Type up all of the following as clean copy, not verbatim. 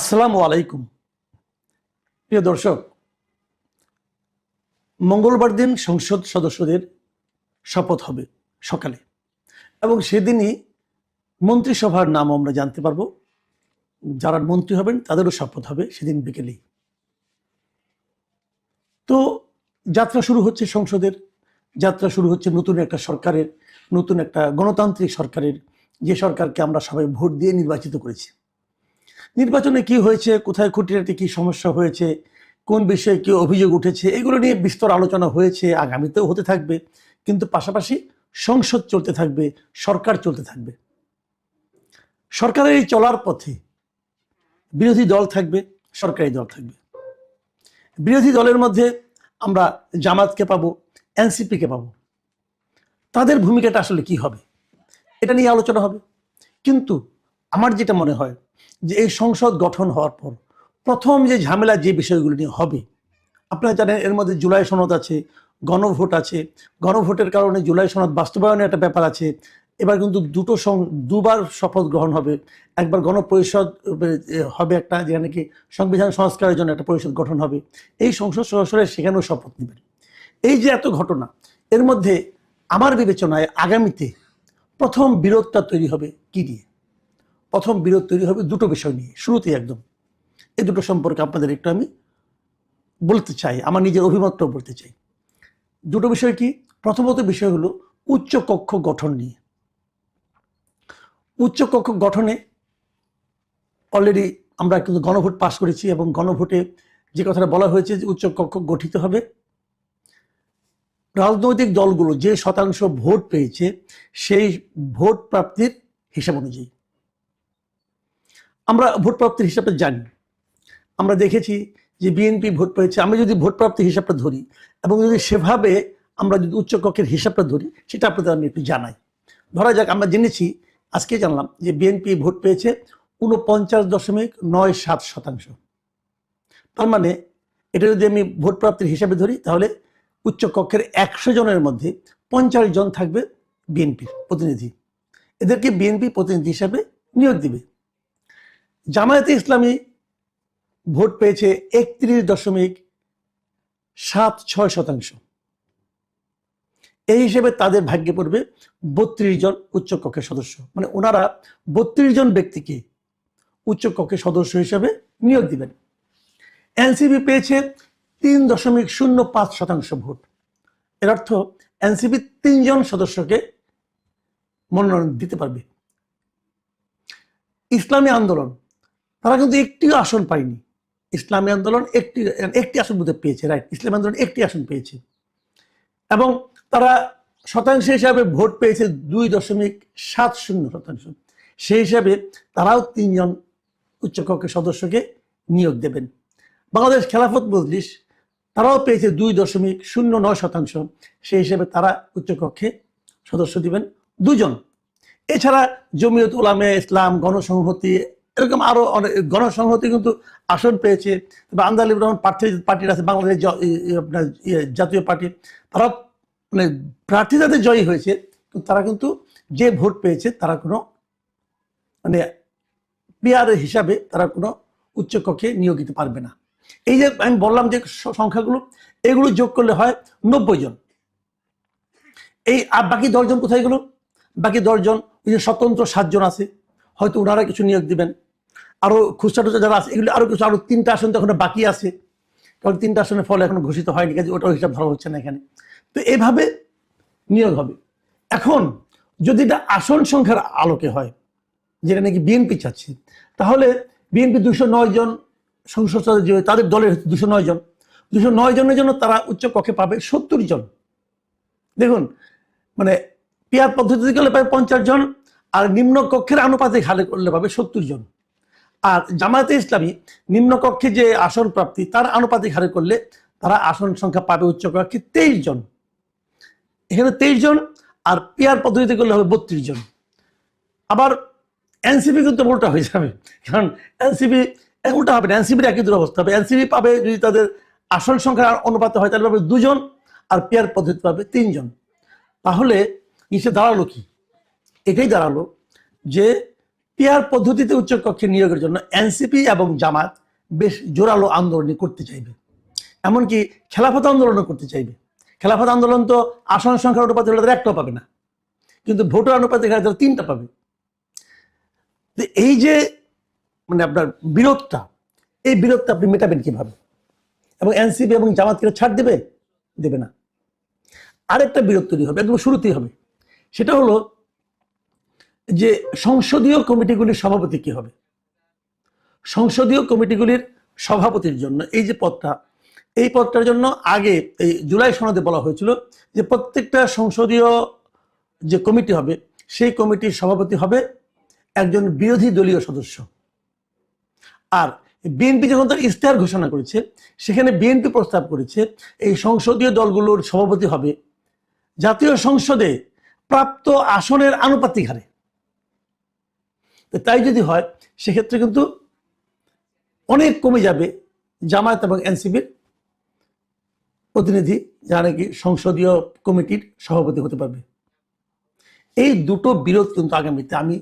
আসসালামু আলাইকুম। প্রিয় দর্শক, মঙ্গলবার দিন সংসদ সদস্যদের শপথ হবে সকালে, এবং সেদিনই মন্ত্রিসভার নাম আমরা জানতে পারবো। যারা মন্ত্রী হবেন তাদেরও শপথ হবে সেদিন বিকেলেই। তো যাত্রা শুরু হচ্ছে সংসদের, যাত্রা শুরু হচ্ছে নতুন একটা সরকারের, নতুন একটা গণতান্ত্রিক সরকারের, যে সরকারকে আমরা সবাই ভোট দিয়ে নির্বাচিত করেছি। নির্বাচনে কি হয়েছে, কোথায় খুঁটিনাটি কি সমস্যা হয়েছে, কোন বিষয়ে কি অভিযোগ উঠেছে, এগুলো নিয়ে বিস্তর আলোচনা হয়েছে, আগামীতেও হতে থাকবে। কিন্তু পাশাপাশি সংসদ চলতে থাকবে, সরকার চলতে থাকবে। সরকারের এই চলার পথে বিরোধী দল থাকবে, সরকারি দল থাকবে। বিরোধী দলের মধ্যে আমরা জামাতকে পাবো, এনসিপিকে পাবো। তাদের ভূমিকাটা আসলে কি হবে, এটা নিয়ে আলোচনা হবে। কিন্তু আমার যেটা মনে হয় যে এই সংসদ গঠন হওয়ার পর প্রথম যে ঝামেলা, যে বিষয়গুলো নিয়ে হবে, আপনারা জানেন এর মধ্যে জুলাই সনদ আছে, গণভোট আছে। গণভোটের কারণে জুলাই সনদ বাস্তবায়নের একটা ব্যাপার আছে। এবার কিন্তু দুবার শপথ গ্রহণ হবে। একবার গণপরিষদ হবে একটা, যেখানে কি সংবিধান সংস্কারের জন্য একটা পরিষদ গঠন হবে। এই সংসদ সদস্যরা সেখানেও শপথ নেবেন। এই যে এত ঘটনা, এর মধ্যে আমার বিবেচনায় আগামীতে প্রথম বিরোধটা তৈরি হবে কি নিয়ে? প্রথম বিরোধ তৈরি হবে দুটো বিষয় নিয়ে, শুরুতেই একদম। এই দুটো সম্পর্কে আপনাদের একটু আমি বলতে চাই, আমার নিজের অভিমতটাও বলতে চাই। দুটো বিষয় কি? প্রথমত বিষয় হলো উচ্চ কক্ষ গঠন নিয়ে। উচ্চ কক্ষ গঠনে অলরেডি আমরা কিন্তু গণভোট পাশ করেছি, এবং গণভোটে যে কথাটা বলা হয়েছে যে উচ্চ কক্ষ গঠিত হবে, রাজনৈতিক দলগুলো যে শতাংশ ভোট পেয়েছে সেই ভোট প্রাপ্তির হিসাব অনুযায়ী। আমরা ভোট প্রাপ্তির হিসাবটা জানি, আমরা দেখেছি যে বিএনপি ভোট পেয়েছে। আমরা যদি ভোট প্রাপ্তির হিসাবটা ধরি, এবং যদি সেভাবে আমরা যদি উচ্চ কক্ষের হিসাবটা ধরি, সেটা আপনাদের আমি একটু জানাই। ধরা যাক, আমরা জেনেছি, আজকে জানলাম যে বিএনপি ভোট পেয়েছে 49.97%। তার মানে এটা যদি আমি ভোট প্রাপ্তির হিসাবে ধরি, তাহলে উচ্চ কক্ষের 100 জনের মধ্যে 50 জন থাকবে বিএনপির প্রতিনিধি। এদেরকে বিএনপি প্রতিনিধি হিসাবে নিয়োগ দিবে। জামায়াতে ইসলামী ভোট পেয়েছে 31.76%। এই হিসেবে তাদের ভাগ্যে পড়বে 32 জন উচ্চ কক্ষের সদস্য। মানে ওনারা 32 জন ব্যক্তিকে উচ্চ কক্ষের সদস্য হিসেবে নিয়োগ দিবেন। এনসিপি পেয়েছে 3.05% ভোট। এর অর্থ এনসিপি 3 জন সদস্যকে মনোনয়ন দিতে পারবে। ইসলামী আন্দোলন, তারা কিন্তু একটি আসন পায়নি। ইসলামী আন্দোলন একটি আসন বোধহয় পেয়েছে, রাইট? ইসলামী আন্দোলন একটি আসন পেয়েছে, এবং তারা শতাংশ হিসাবে ভোট পেয়েছে 2.70%। সেই হিসাবে তারাও 3 জন উচ্চকক্ষের সদস্যকে নিয়োগ দেবেন। বাংলাদেশ খেলাফত মজলিস, তারাও পেয়েছে 2.09%। সেই হিসাবে তারা উচ্চকক্ষে সদস্য দিবেন 2 জন। এছাড়া জমিয়ত উলামায়ে ইসলাম, গণসংহতি, এরকম আরো অনেক গণসংহতি কিন্তু আসন পেয়েছে। আন্দালিব রহমান পার্টির আছে, বাংলাদেশ আপনার জাতীয় পার্টি, তারা মানে প্রার্থী যাদের জয়ী হয়েছে, তারা কিন্তু যে ভোট পেয়েছে তারা কোনো মানে পিআর হিসাবে তারা কোনো উচ্চকক্ষে নিয়োগ দিতে পারবে না। এই যে আমি বললাম যে সংখ্যাগুলো, এগুলো যোগ করলে হয় 90 জন। এই বাকি 10 জন কোথায় গেল? বাকি 10 জন ওই যে স্বতন্ত্র 7 জন আছে, হয়তো ওনারা কিছু নিয়োগ দিবেন। আরো খুচরা টুচরা যারা আছে, এগুলো আরো কিছু, আরো 3টা আসন তো এখনো বাকি আছে, কারণ 3টা আসনের ফল এখনো ঘোষিত হয়নি, কাজে ওটাও হিসাব ধরা হচ্ছে না এখানে। তো এইভাবে নিয়োগ হবে। এখন যদি এটা আসন সংখ্যার আলোকে হয়, যেটা নাকি বিএনপি চাচ্ছে, তাহলে বিএনপি 209 জন সংসদ সদস্য, তাদের দলের 209 জন, 209 জনের জন্য তারা উচ্চ কক্ষে পাবে 70 জন। দেখুন, মানে পিআর পদ্ধতি করলে পাবে 50 জন, আর নিম্ন কক্ষের আনুপাতিক হারে করলে পাবে 70 জন। আর জামায়াতে ইসলামী নিম্ন কক্ষে যে আসন প্রাপ্তি, তার আনুপাতিক হারে করলে তারা আসন সংখ্যা পাবে উচ্চ কক্ষে 23 জন। এখানে 23 জন, আর পিআর পদ্ধতিতে করলে হবে 32 জন। আবার এনসিপি কিন্তু উল্টা হয়ে যাবে, কারণ এনসিপি উল্টা হবে না, এনসিপির একই দুরবস্থা হবে। এনসিপি পাবে, যদি তাদের আসন সংখ্যার অনুপাতে হয়, তাহলে পাবে 2 জন, আর পিআর পদ্ধতি পাবে 3 জন। তাহলে নিচে দাঁড়ালো কি? এটাই দাঁড়ালো যে পিআর পদ্ধতিতে উচ্চকক্ষে নিয়োগের জন্য এনসিপি এবং জামাত বেশ জোরালো আন্দোলন করতে চাইবে, এমনকি খেলাফত আন্দোলনও করতে চাইবে। খেলাফত আন্দোলন তো আসন সংখ্যার অনুপাতে হলে তারা একটাও পাবে না, কিন্তু ভোটার অনুপাতে তারা 3টা পাবে। এই যে মানে আপনার বিরোধটা, এই বিরোধটা আপনি মেটাবেন কিভাবে? এবং এনসিপি এবং জামাতকে ছাড় দেবে না। আরেকটা বিরোধ তৈরি হবে, একদম শুরুতেই হবে। সেটা হলো যে সংসদীয় কমিটিগুলির সভাপতি কি হবে। সংসদীয় কমিটিগুলির সভাপতির জন্য এই যে পদটা, এই পদটার জন্য আগে এই জুলাই সনদে বলা হয়েছিল যে প্রত্যেকটা সংসদীয় যে কমিটি হবে সেই কমিটির সভাপতি হবে একজন বিরোধী দলীয় সদস্য। আর বিএনপি যখন তার ইশতেহার ঘোষণা করেছে, সেখানে বিএনপি প্রস্তাব করেছে এই সংসদীয় দলগুলোর সভাপতি হবে জাতীয় সংসদে প্রাপ্ত আসনের আনুপাতিক হারে। তাই যদি হয় সেক্ষেত্রে কিন্তু অনেক কমে যাবে জামায়াত এবং এনসিপির প্রতিনিধি যারা নাকি সংসদীয় কমিটির সভাপতি হতে পারবে। এই দুটো বিরোধ কিন্তু আগামীতে আমি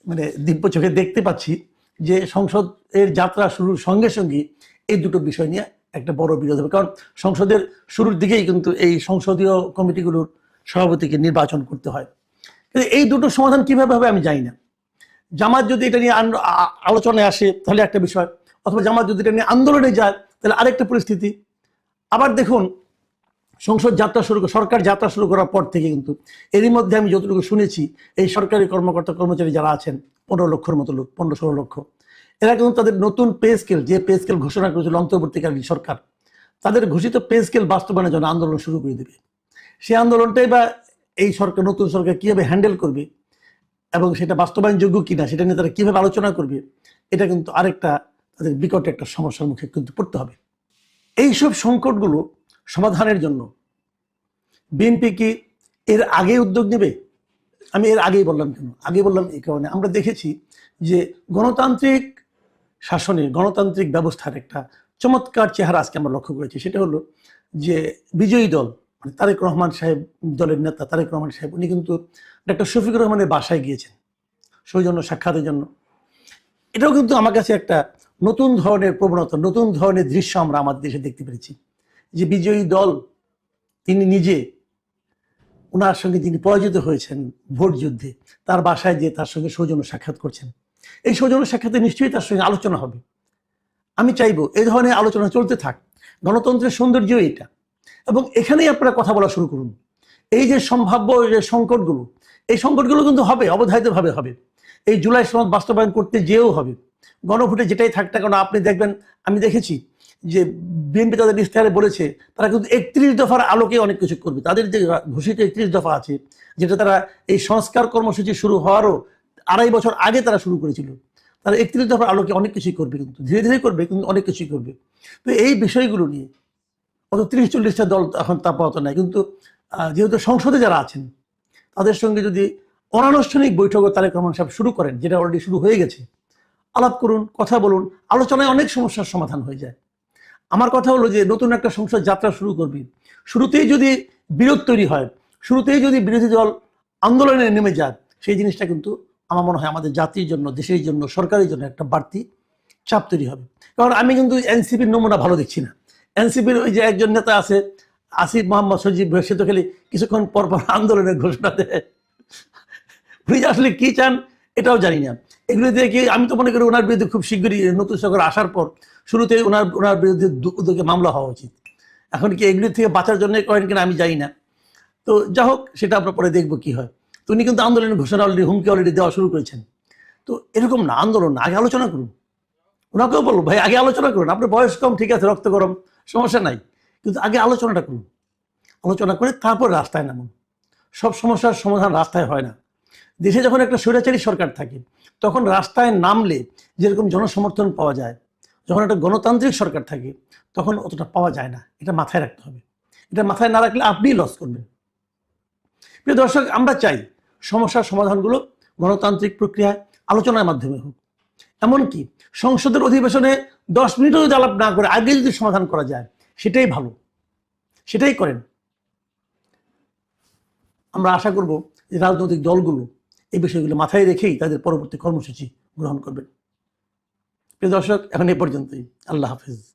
মানে দিব্য চোখে দেখতে পাচ্ছি যে সংসদের যাত্রা শুরুর সঙ্গে সঙ্গে এই দুটো বিষয় নিয়ে একটা বড় বিরোধ হবে। কারণ সংসদের শুরুর দিকেই কিন্তু এই সংসদীয় কমিটিগুলোর সভাপতিকে নির্বাচন করতে হয়। কিন্তু এই দুটো সমাধান কিভাবে হবে আমি জানি না। জামাত যদি এটা নিয়ে আলোচনায় আসে তাহলে একটা বিষয়, অথবা জামাত যদি এটা নিয়ে আন্দোলনে যায় তাহলে আরেকটা পরিস্থিতি। আবার দেখুন, সরকার যাত্রা শুরু করার পর থেকে কিন্তু এরই মধ্যে আমি যতটুকু শুনেছি এই সরকারি কর্মকর্তা কর্মচারী যারা আছেন 15 লক্ষের মতো লোক, 15-16 লক্ষ, এরা কিন্তু তাদের নতুন পে স্কেল, যে পে স্কেল ঘোষণা করেছিল অন্তর্বর্তীকালীন সরকার, তাদের ঘোষিত পে স্কেল বাস্তবায়নের জন্য আন্দোলন শুরু করে দেবে। সেই আন্দোলনটাই বা এই সরকার, নতুন সরকার কিভাবে হ্যান্ডেল করবে এবং সেটা বাস্তবায়নযোগ্য কিনা সেটা নিয়ে তারা কিভাবে আলোচনা করবে, এটা কিন্তু আরেকটা তাদের বিকট একটা সমস্যার মুখে কিন্তু পড়তে হবে। এইসব সংকটগুলো সমাধানের জন্য বিএনপি কি এর আগে উদ্যোগ নেবে? আমি এর আগেই বললাম কেন? আগে বললাম এই কারণে, আমরা দেখেছি যে গণতান্ত্রিক শাসনে, গণতান্ত্রিক ব্যবস্থার একটা চমৎকার চেহারা আজকে আমরা লক্ষ্য করেছি। সেটা হলো যে বিজয়ী দল মানে তারেক রহমান সাহেব, দলের নেতা তারেক রহমান সাহেব, উনি কিন্তু ডক্টর শফিকুর রহমানের বাসায় গিয়েছেন সৌজন্য সাক্ষাতের জন্য। এটাও কিন্তু আমার কাছে একটা নতুন ধরনের প্রবণতা, নতুন ধরনের দৃশ্য আমরা আমাদের দেশে দেখতে পেরেছি যে বিজয়ী দল তিনি নিজে, ওনার সঙ্গে যিনি পরাজিত হয়েছেন ভোট যুদ্ধে, তার বাসায় যে তার সঙ্গে সৌজন্য সাক্ষাৎ করছেন। এই সৌজন্য সাক্ষাতে নিশ্চয়ই তার সঙ্গে আলোচনা হবে। আমি চাইবো এই ধরনের আলোচনা চলতে থাক। গণতন্ত্রের সৌন্দর্য এটা, এবং এখানেই আপনারা কথা বলা শুরু করুন। এই যে সম্ভাব্য যে সংকটগুলো, এই সংকটগুলো কিন্তু হবে, অবধারিতভাবে হবে। এই জুলাই সনদ বাস্তবায়ন করতে যেও হবে, গণভোটে যেটাই থাক না কেন। আপনি দেখবেন, আমি দেখেছি যে বিএনপি তাদের ইশতেহারে বলেছে তারা কিন্তু 31 দফার আলোকে অনেক কিছু করবে। তাদের যে ঘোষিত 31 দফা আছে, যেটা তারা এই সংস্কার কর্মসূচি শুরু হওয়ারও 2.5 বছর আগে তারা শুরু করেছিল, তারা 31 দফার আলোকে অনেক কিছুই করবে, কিন্তু ধীরে ধীরে করবে, কিন্তু অনেক কিছুই করবে। তো এই বিষয়গুলো নিয়ে অত 30-40টা দল এখন তাপাহত নাই, কিন্তু যেহেতু সংসদে যারা আছেন তাদের সঙ্গে যদি অনানুষ্ঠানিক বৈঠকও তারেক রহমান সাহেব শুরু করেন, যেটা অলরেডি শুরু হয়ে গেছে, আলাপ করুন, কথা বলুন, আলোচনায় অনেক সমস্যার সমাধান হয়ে যায়। আমার কথা হলো যে নতুন একটা সংসদ যাত্রা শুরু করবি, শুরুতেই যদি বিরোধ তৈরি হয়, শুরুতেই যদি বিরোধী দল আন্দোলনে নেমে যায়, সেই জিনিসটা কিন্তু আমার মনে হয় আমাদের জাতির জন্য, দেশের জন্য, সরকারের জন্য একটা বাড়তি চাপ তৈরি হবে। কারণ আমি কিন্তু এনসিপির নমুনা ভালো দেখছি না। এনসিপির ওই যে একজন নেতা আছে আসিফ মোহাম্মদ সজীব, সে তো খালি কিছুক্ষণ পর পর আন্দোলনের ঘোষণা দেয়। উনি আসলে কি চান এটাও জানি না। এগুলো দিয়ে কি, আমি তো মনে করি ওনার বিরুদ্ধে খুব শীঘ্রই নতুন সরকার আসার পর শুরুতে ওনার বিরুদ্ধে উদ্যোগে মামলা হওয়া উচিত। এখন কি এগুলি থেকে বাঁচার জন্য করেন কিনা আমি জানি না। তো যা হোক, সেটা আমরা পরে দেখবো কি হয়। তো উনি কিন্তু আন্দোলনের ঘোষণা অলরেডি, হুমকি অলরেডি দেওয়া শুরু করেছেন। তো এরকম না, আন্দোলন না, আগে আলোচনা করুন। ওনাকেও বলবো, ভাই আগে আলোচনা করুন, আপনার বয়স কম ঠিক আছে, রক্ত গরম, সমস্যা নাই, কিন্তু আগে আলোচনাটা করুন। আলোচনা করে তারপর রাস্তায় নামুন। সব সমস্যার সমাধান রাস্তায় হয় না। দেশে যখন একটা স্বৈরাচারী সরকার থাকে তখন রাস্তায় নামলে যেরকম জনসমর্থন পাওয়া যায়, যখন একটা গণতান্ত্রিক সরকার থাকে তখন অতটা পাওয়া যায় না। এটা মাথায় রাখতে হবে। এটা মাথায় না রাখলে আপনিই লস করবেন। প্রিয় দর্শক, আমরা চাই সমস্যার সমাধানগুলো গণতান্ত্রিক প্রক্রিয়ায় আলোচনার মাধ্যমে হোক। এমনকি সংসদের অধিবেশনে 10 মিনিটও যদি আলাপ না করে আগে যদি সমাধান করা যায় সেটাই ভালো, সেটাই করেন। আমরা আশা করব যে রাজনৈতিক দলগুলো এই বিষয়গুলো মাথায় রেখেই তাদের পরবর্তী কর্মসূচি গ্রহণ করবেন। প্রিয় দর্শক, এখন এই পর্যন্তই। আল্লাহ হাফিজ।